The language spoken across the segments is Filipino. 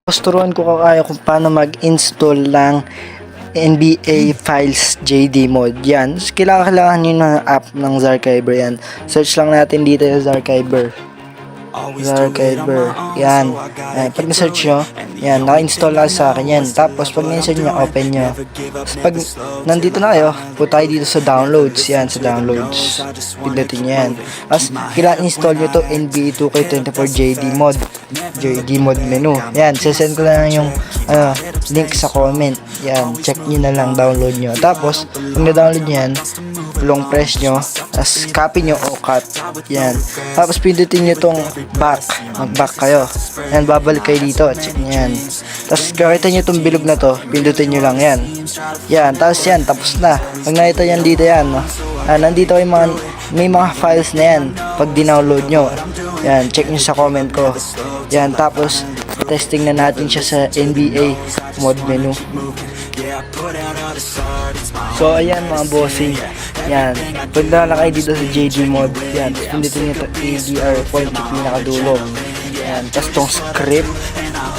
Turuan ko kayo kung paano mag-install ng NBA Files JD Mod. Yan. Kailangan nyo ng app ng Zarchiver yan. Search lang natin dito yung Zarchiver. Yan. Pag na-search nyo, yan, naka-install na sa akin yan. Tapos, pag na-install nyo, open nyo. Tapos, pag nandito na kayo, punta tayo dito sa downloads. Yan, sa downloads. Pindutin nyo yan. Tapos, kailangan install nyo to NBA 2K24 JD Mod. JD Mod menu. Yan, sasend ko lang yung link sa comment. Yan, check nyo na lang, download nyo. Tapos, pag na-download nyo yan, long press nyo, tapos copy nyo o cut. Yan. Tapos, pindutin nyo tong back. Mag-back kayo. Yan, babalik kayo dito. Check nyo yan. Tapos, kakita nyo tong bilog na to, pindutin nyo lang yan. Yan, tapos yan, tapos na. Pag nakita yan dito yan, nandito yung may mga files na yan. Pag dinownload nyo, yan, check nyo sa comment ko. Yan, tapos, testing na natin siya sa NBA mod menu. So, ayan mga bossing. Yan. Punta na kayo dito sa JD mod. Yan. Pindutin nyo ito ADR point sa pinakadulo. Yan. Tapos tong script.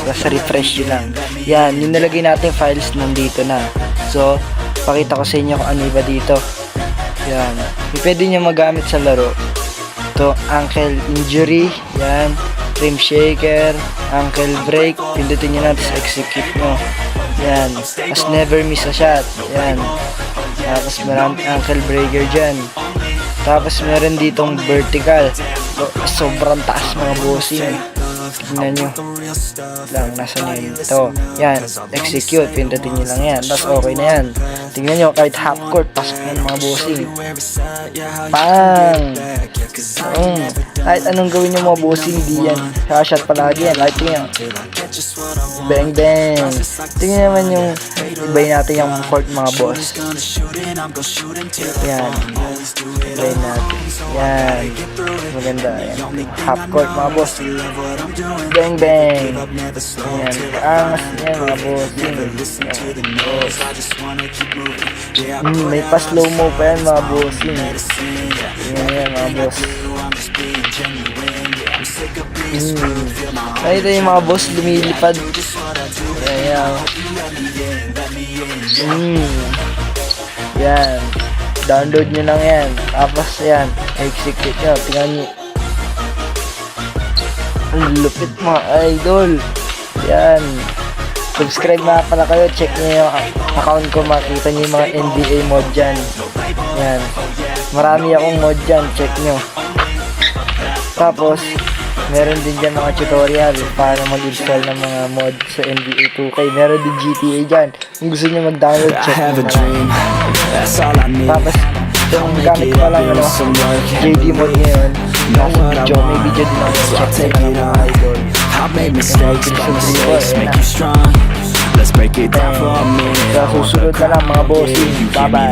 Tapos refresh yun lang. Yan. Yung nalagay natin files nandito na. So, pakita ko sa inyo kung ano iba dito. Yan. Pwede nyo magamit sa laro. Ito, ankle injury. Yan. Rim shaker. Ankle break. Pindutin nyo na. Tapos execute nyo. Yan. Tapos never miss a shot. Yan. Tapos marami ankle breaker dyan. Tapos meron ditong vertical. So, sobrang taas mga bossing. Tignan nyo. Nasa nyo yun. Ito. Yan. Execute. Pindutin nyo lang yan. Tapos okay na yan. Tingnan nyo. Kahit half court. Pasok na mga bossing. Pang! Kahit anong gawin nyo mga bossing. Di yan. Shot palagi yan. Kahit yan. Bang bang. Tingnan naman yung ibay natin yung court mga boss. Yan. Ibay natin. Yan. Maganda. Yan. Half court mga boss. Bang bang. Yan. Angas yan mga boss. May pa slow mo pa yan mga boss. Yan mga boss. Nakita yung mga boss lumilipad. Ayan. Yan. Download nyo lang yan. Tapos yan. Execute nyo. Tingnan nyo. Ang lupit mga idol. Yan. Subscribe na pala kayo. Check nyo yung account ko. Makita nyo yung mga NBA mod dyan. Yan. Marami akong mod dyan. Check nyo. Tapos, meron din dyan mga tutorial para mag-install ng mga mod sa NBA 2K. Meron din GTA dyan. Kung gusto nyo mag-download, check nyo na. Tapos, yung gamit ko lang JD mod ngayon. Nasa video, may video din ako. Check sa mga idol. Let's break it down for a minute. Susunod na lang mga bossing. Bye bye.